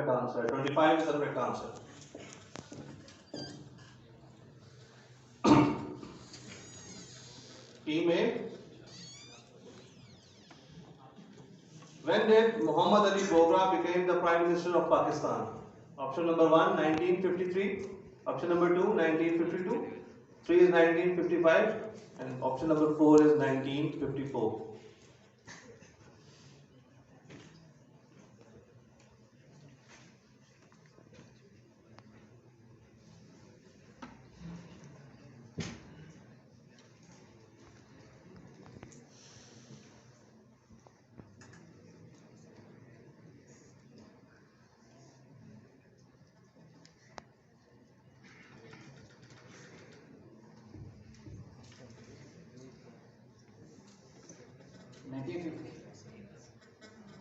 correct answer. 25 is the correct answer. Team A. When did Muhammad Ali Bogra became the Prime Minister of Pakistan? Option number 1, 1953. Option number 2, 1952. 3 is 1955. And option number 4 is 1954.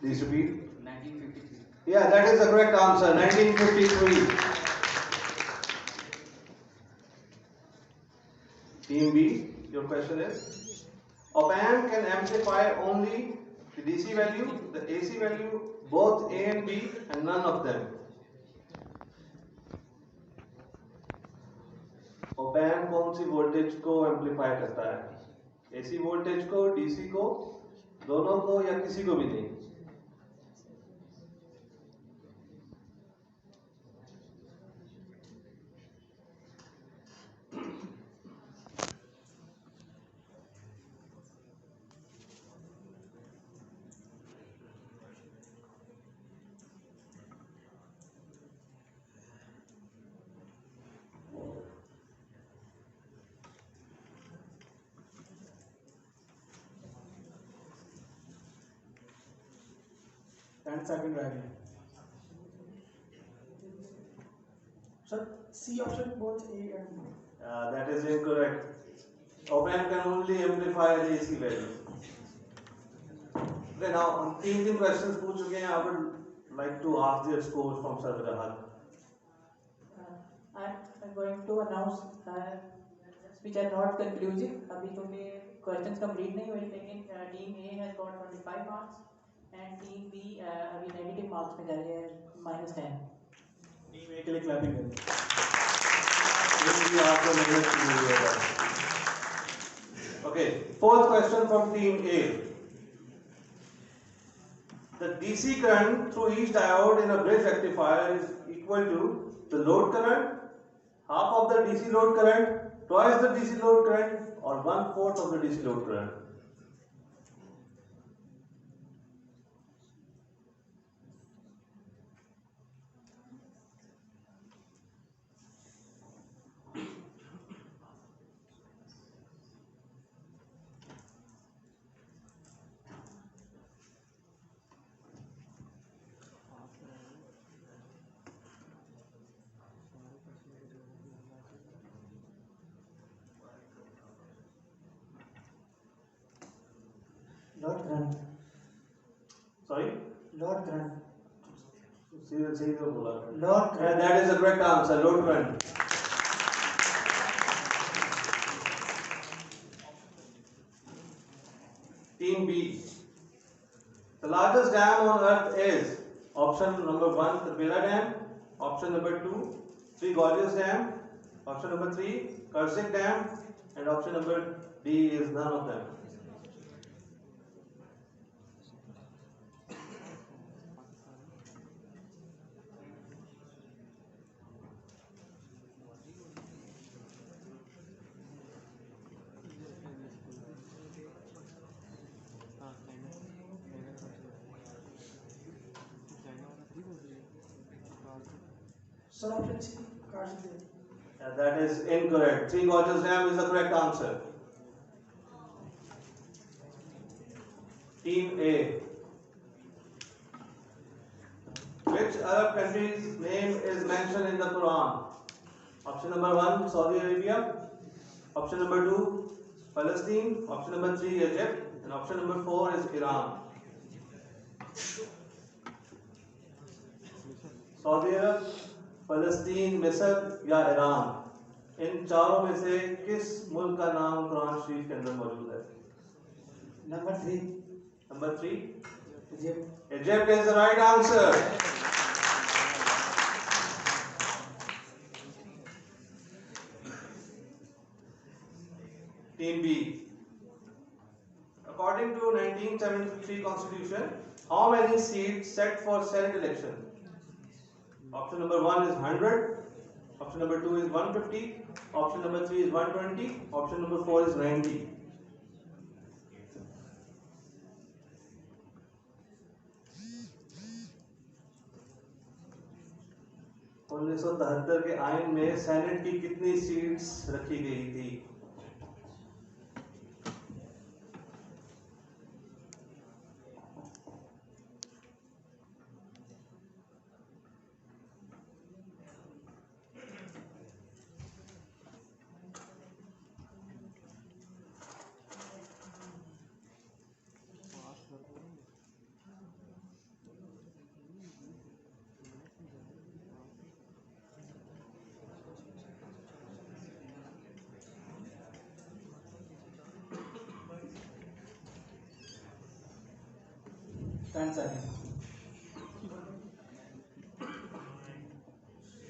Please repeat. 1953. Yeah, that is the correct answer. 1953. Team B, your question is: op-amp can amplify only the DC value, the AC value, both A and B, and none of them. op-amp कौन C voltage को amplify करता है? AC voltage को, DC को, दोनों को, या किसी को भी नहीं? Second right. Sir, C option both A and B. That is incorrect. Op-amp can only amplify the AC value. Okay, now हम 3 questions पूछ चुके हैं. I would like to ask their scores from Sir Rahat. I'm going to announce which are not conclusive. अभी चूँकि questions complete नहीं हुई, लेकिन team A has got 25 marks and team B अभी negative marks में जा रही है -10. Team A के लिए clapping करें. ये आपको मेहनत की हुई है. Okay, fourth question from team A. The DC current through each diode in a bridge rectifier is equal to the load current, half of the DC load current, twice the DC load current, or 1/4 of the DC load current. Lord Grant. Sorry? Lord Grant. सही तो बोला. Lord Grant. And that is the correct answer. Load current. Team B. The largest dam on earth is option number 1, the Bela Dam. Option number 2, Three Gorges Dam. Option number 3, Karzik Dam. And option number D is none of them. Sir, option C, Karzik. That is incorrect. Three Gorges Dam is the correct answer. Team A. Which Arab country's name is mentioned in the Quran? Option number 1, Saudi Arabia. Option number 2, Palestine. Option number 3, Egypt. And option number 4 is Iran. Saudi अरब, फलस्तीन, मिस्र या Iran, इन चारों में से किस मुल्क का नाम कुरान शरीफ के अंदर मौजूद है? Number 3. Number 3, Egypt. Egypt is the right answer. Team B. According to 1973 Constitution, how many seats set for Senate election? Option number 1 is 100. Option number 2 is 150. Option number 3 is 120. Option number 4 is 90. उन्नीस सौ 73 के आइन में senate की कितनी seats रखी गई थी?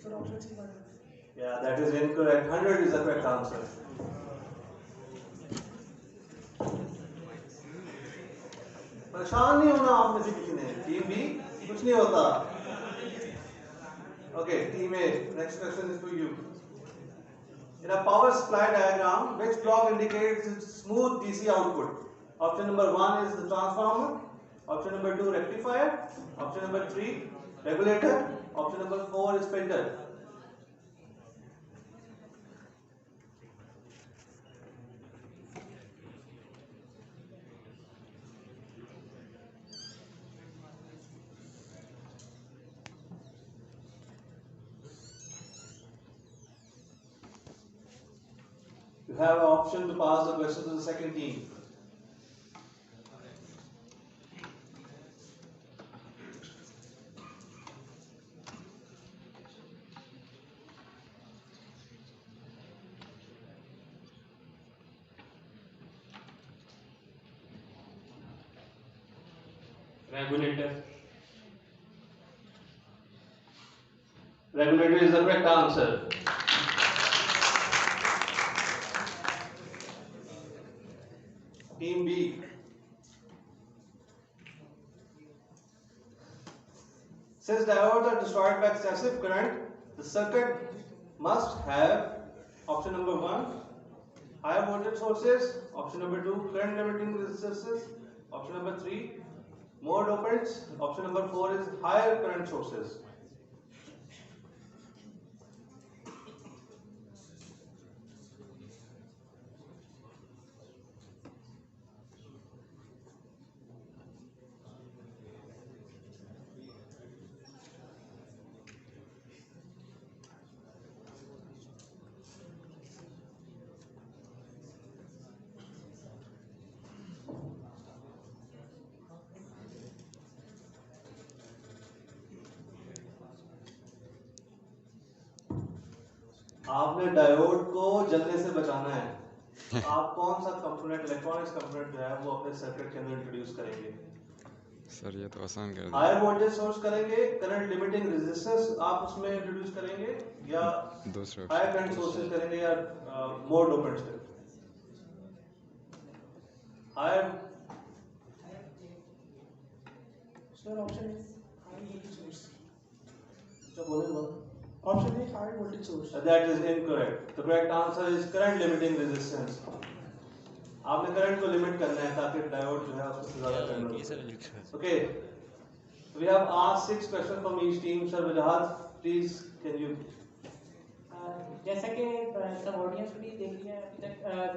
Sir, option C. Yeah, that is incorrect. 100 is the correct answer. परेशान नहीं होना आप में से किसी ने. टीम बी कुछ नहीं होता. Okay, team A. Next question is for you. In a power supply diagram, which block indicates its smooth DC output? Option number 1 is the transformer. Option number 2, rectifier. Option number 3, regulator. Option number 4 is filter. You have an option to pass the question to the second team. Regulator. Regulator is the correct answer. Team B. Since diodes are destroyed by excessive current, the circuit must have option number 1, higher voltage sources, option number 2, current limiting resistors, option number 3, more dopants, option number 4 is higher current sources. आपने diode को जलने से बचाना है. आप कौन सा component, electronics component जो है वो अपने सर्किट के अंदर इंट्रोड्यूस करेंगे? सर ये तो आसान कर दिया. हायर वोल्टेज सोर्स करेंगे, करंट लिमिटिंग रेजिस्टेंस आप उसमें इंट्रोड्यूस करेंगे, या दूसरे हायर करंट सोर्सेज करेंगे, या मोर डोपेंट्स करेंगे? Higher. Sir, option is high voltage source. जो बोले Option A, high voltage source. That is incorrect. The correct answer is current limiting resistance. आपने करंट को लिमिट करना है ताकि डायोड जो है उससे ज्यादा करंट हो. Okay. We have asked 6 questions from each team. Sir Wajahat, please can you? जैसा कि सब ऑडियंस भी देख लिया है अभी तक,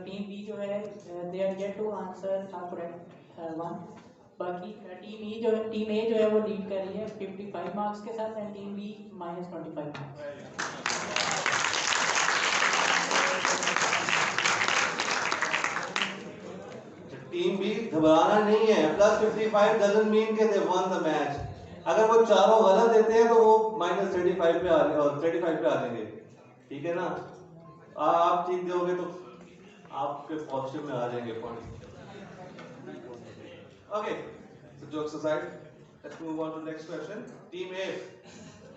टीम बी जो है they are yet to answer correct one. बाकी टीम ए जो है वो लीड कर रही है 55 मार्क्स के साथ, and team B -25 marks. Team B घबराना नहीं है. +55 doesn't mean कि they won the match. अगर वो चारों गलत देते हैं तो वो -35 पे आ जाएंगे और 35 पे आ जाएंगे. ठीक है ना? आप ठीक दोगे तो आपके पॉजिटिव में आ जाएंगे point. Okay, so jokes aside, let's move on to the next question. Team A,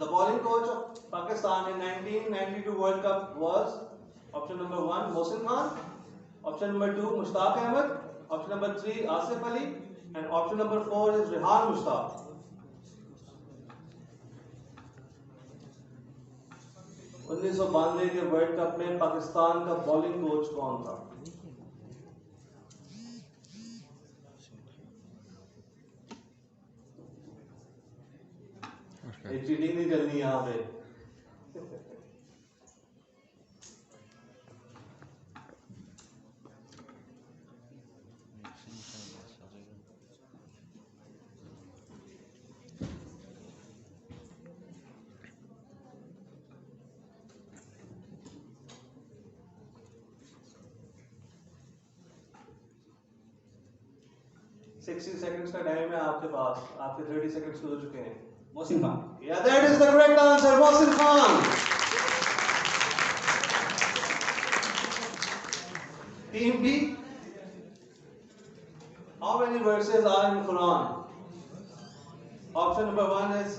the bowling coach of Pakistan in 1992 World Cup was option number 1, Mohsin Khan, Option number 2, Mushtaq Ahmed. Option number 3, Asif Ali. And option number 4 is Rehan Mushtaq. उन्नीस सौ बानवे के world cup में पाकिस्तान का bowling coach कौन था? ये cheating नहीं करनी यहाँ पे। सिक्सटी सेकंड्स का टाइम है आपके पास, आपके 30 सेकंड्स हो चुके हैं। Mohsin Khan. Yeah, that is the correct answer, Mohsin Khan. Team B. How many verses are in Quran? Option number 1 is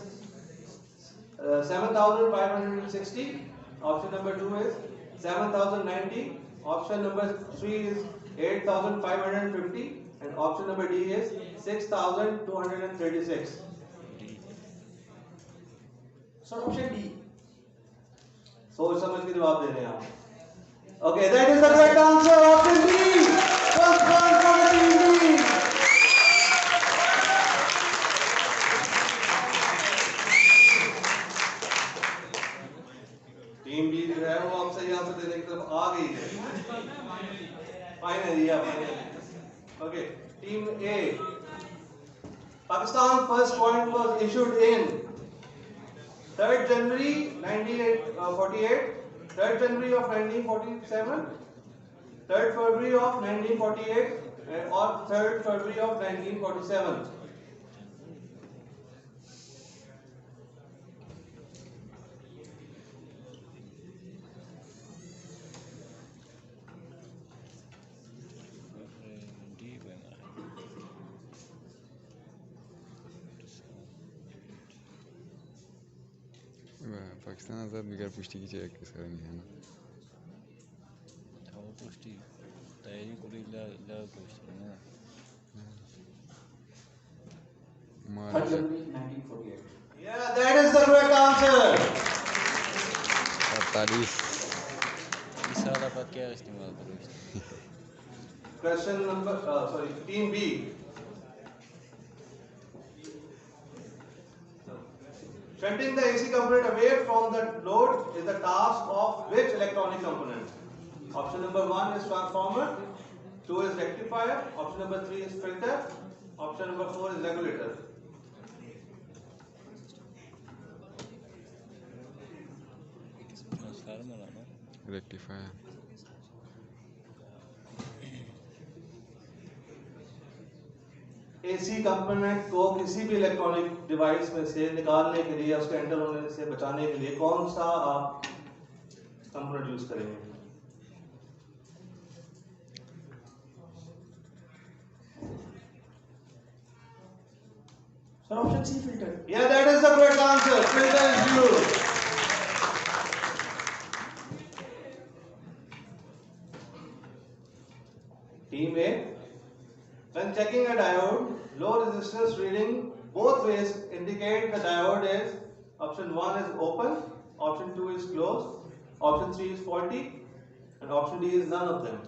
7,560. Option number 2 is 7,090. Option number 3 is 8,550. And option number D is 6,236. Sir option D. सोच समझ के जवाब दे रहे हैं आप। Okay, that is the correct answer. Option D. First one for the team B. Team B जो है वो अब सही आंसर देने की तरफ आ गई है। Finally Okay, team A. Pakistan first point was issued in 3rd January 1948, 3rd January of 1947, 3rd February of 1948, or 3rd February of 1947. Pakistan आज़ाद बिगर पुष्टि की चेक किस करनी है ना वो पुष्टि तैयारी करी ला पुष्टि ना 3rd January 1948. Yeah, that is the correct answer. 48 इस साल आप क्या इस्तेमाल करोगे? Question number, sorry, team B. Shunting the AC component away from the load is the task of which electronic component? Option number 1 is transformer, 2 is rectifier, option number 3 is filter, option number 4 is regulator. Transformer है ना? Rectifier AC component को किसी भी electronic device में से निकालने के लिए, उसके एंटर होने से बचाने के लिए कौन सा आप कंपोनेंट यूज करेंगे? Sir option C filter. Yeah, that is the correct answer. Filter is used. Team A. When checking a diode, low resistance reading both ways indicate the diode is option 1 is open, option 2 is closed, option 3 is faulty, and option D is none of them.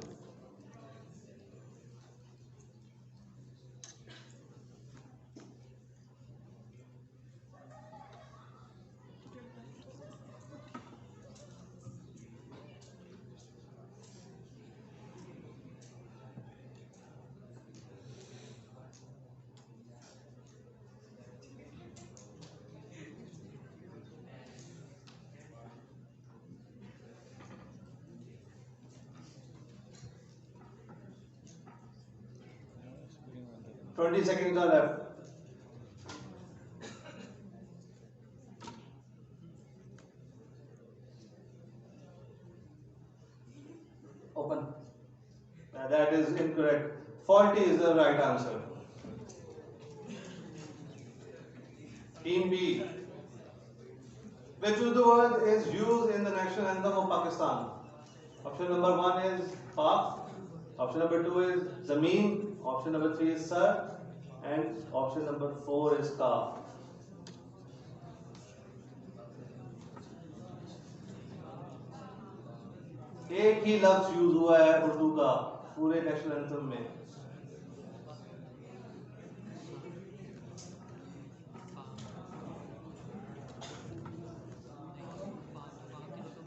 Twenty seconds are left. Open. That is incorrect. Faulty is the right answer. Team B. Which of the word is used in the national anthem of Pakistan? Option number 1 is Pak. Option number 2 is Zameen. Option number 3 is Sir. And option number 4 is Ka. एक ही लफ्ज use हुआ है उर्दू का पूरे national anthem में।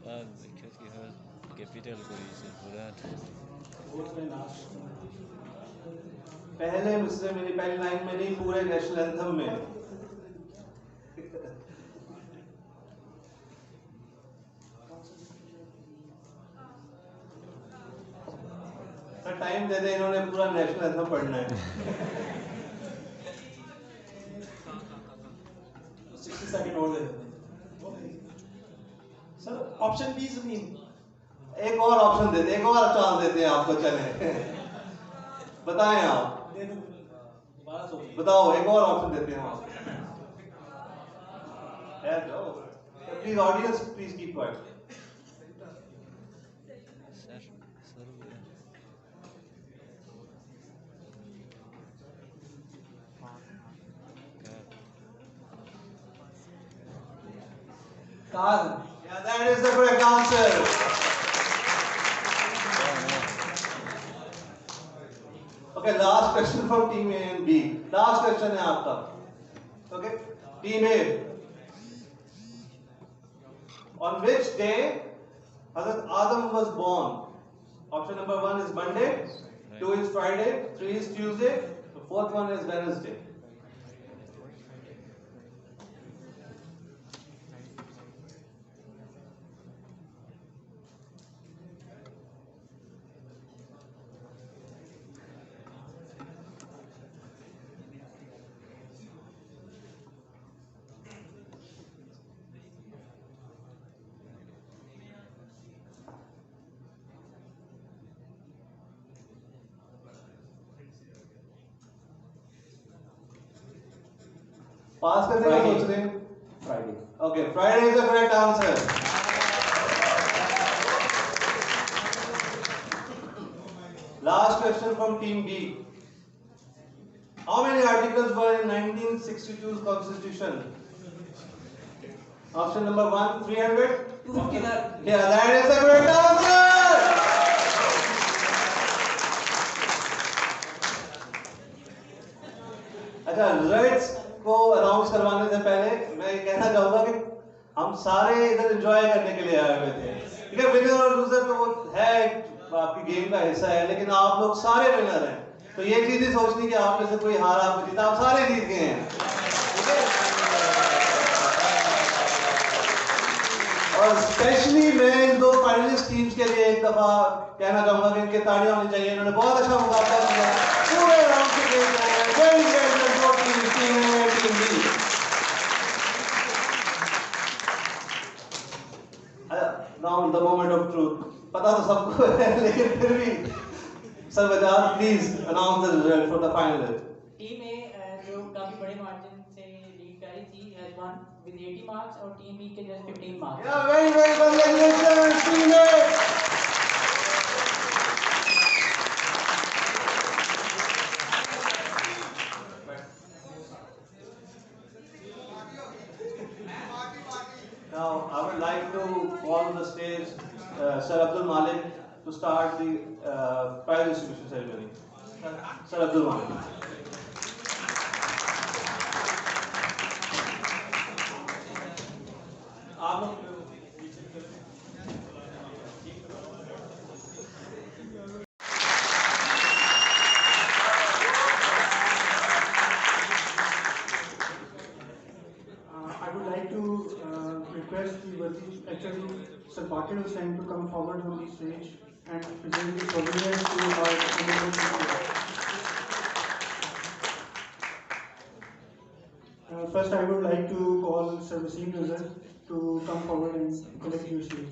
Because he has capital করেছে বিরাট पहले मिसरे मेरी पहली लाइन में नहीं, पूरे नेशनल एंथम में। टाइम दे दे, इन्होंने पूरा नेशनल एंथम पढ़ना है। 60 सेकंड और दे देते हैं सर। ऑप्शन बी जमीन। एक और ऑप्शन देते, एक और चांस देते हैं आपको, चले बताएं आप, दे दो दोबारा सोचिए। बताओ, एक और ऑप्शन देते हैं आप। Please audience, please keep quiet. Sir sir Kaz. Yeah, that is the correct answer. Okay, last question from team A and B. Last question है आपका. Okay, team A. On which day Hazrat Adam was born? Option number 1 is Monday, 2 is Friday, 3 is Tuesday, the 4th one is Wednesday. पास करने का सोच रहे हैं? Friday. Okay, Friday is the correct answer. Last question from team B. How many articles were in 1962's constitution? Option number 1, 300. 259. Yeah, that is the correct answer. अच्छा, results को announce करवाने से पहले मैं ये कहना चाहूंगा कि हम सारे इधर एंजॉय करने के लिए आए हुए थे। ठीक है, विनर और लूजर तो वो है, आपकी गेम का हिस्सा है, लेकिन आप लोग सारे विनर हैं। तो ये चीज ही सोचनी कि आप में से कोई हारा, कोई जीता, आप सारे जीत गए हैं। ठीक है, और स्पेशली मैं इन दो फाइनलिस्ट टीम्स के लिए एक दफा कहना चाहूंगा कि इनके ताड़ियां होनी चाहिए। इन्होंने बहुत अच्छा मुकाबला किया, पूरे राउंड से खेल रहे हैं। Very well done for team A and team B। Now the moment of truth. पता तो सबको है, लेकिन फिर भी sir Bajaj please announce the result for the final. Team A जो काफी बड़े मार्जिन से लीड कर रही थी हैज वन विद 80 मार्क्स और टीम बी के जस्ट 15 मार्क्स। या very very congratulations team A. Now, I would like to call on the stage Sir Abdul Malik to start the prize distribution ceremony. Sir Abdul Malik. आप लोग I would like to request actually Sir Bakir Hussain to come forward on the stage and present the souvenirs to our First, I would like to call Sir Wasim Nazar to come forward and collect your seat.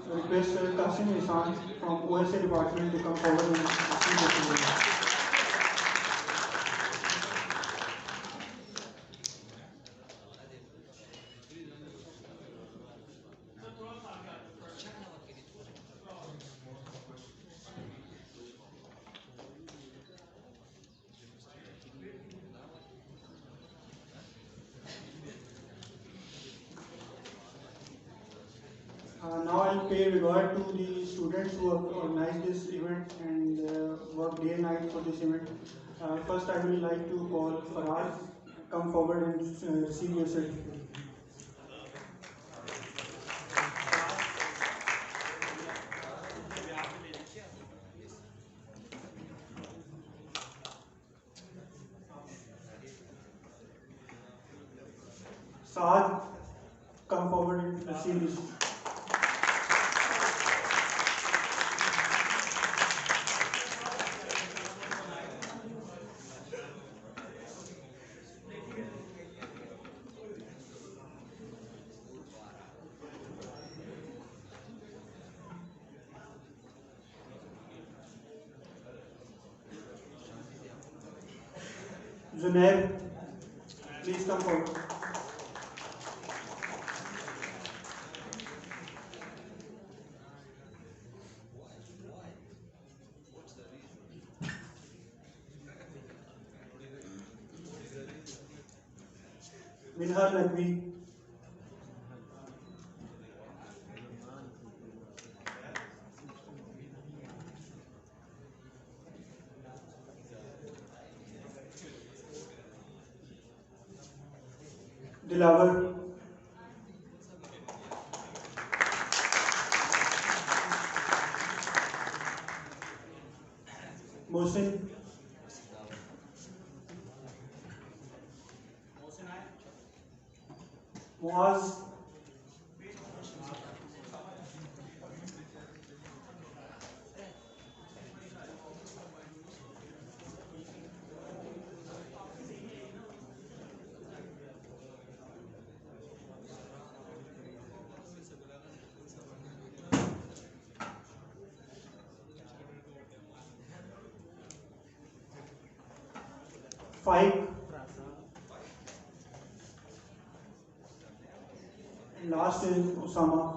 request Qasim Ihsan from OSA department to come forward and receive the certificate. Now I'll pay regard to the students who have organized this event and worked day and night for this event. First, I would like to call Faraz, come forward and receive your certificate. Saad, come forward and receive this. Zunair, please come forward. Minhar Naqvi, Dilawar, Mohsin, Muaz, Faik, and last is Osama.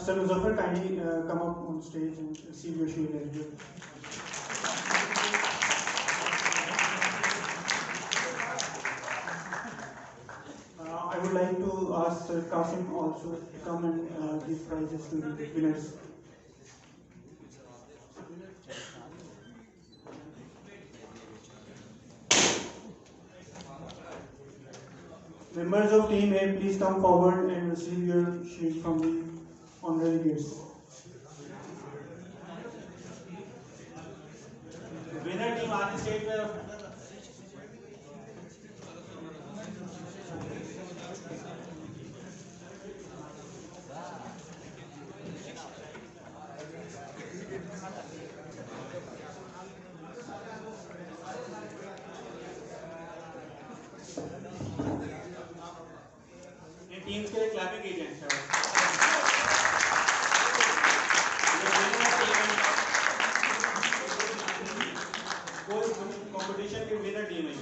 Sir Muzaffar, kindly come up on stage and receive your shield as well. I would like to ask Sir Qasim also to come and give prizes to the winners. Members of Team A, please come forward and receive your shield from the honorary guests. Winner team आगे stage पे teams के लिए clapping कीजिए competition के winner team है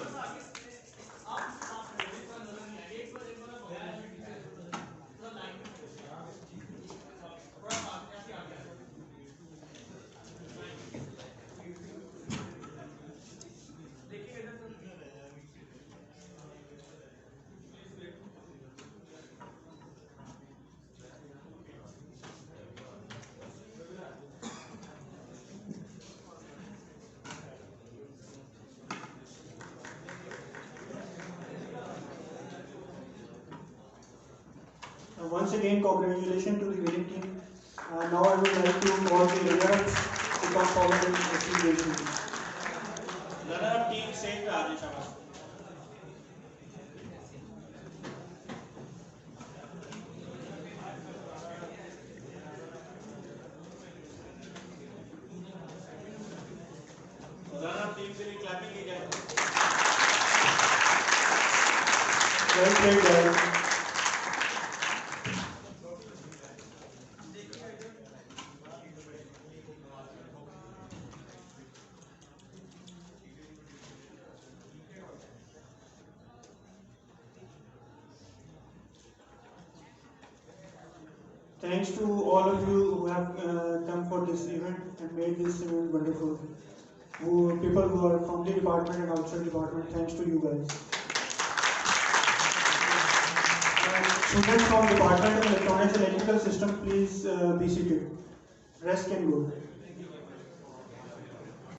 Once again, congratulations to the winning team. Now I would like to call the runners to come forward and receive their trophies. Runner up team stage पे आ जाए शाबाश. Runner up team के लिए clapping की जाए. Well played, guys. Thanks to all of you who have come for this event and made this event wonderful. People who are from the department and outside department, thanks to you guys. Students from Department of Electronics and Electrical System, please be seated. Rest can go.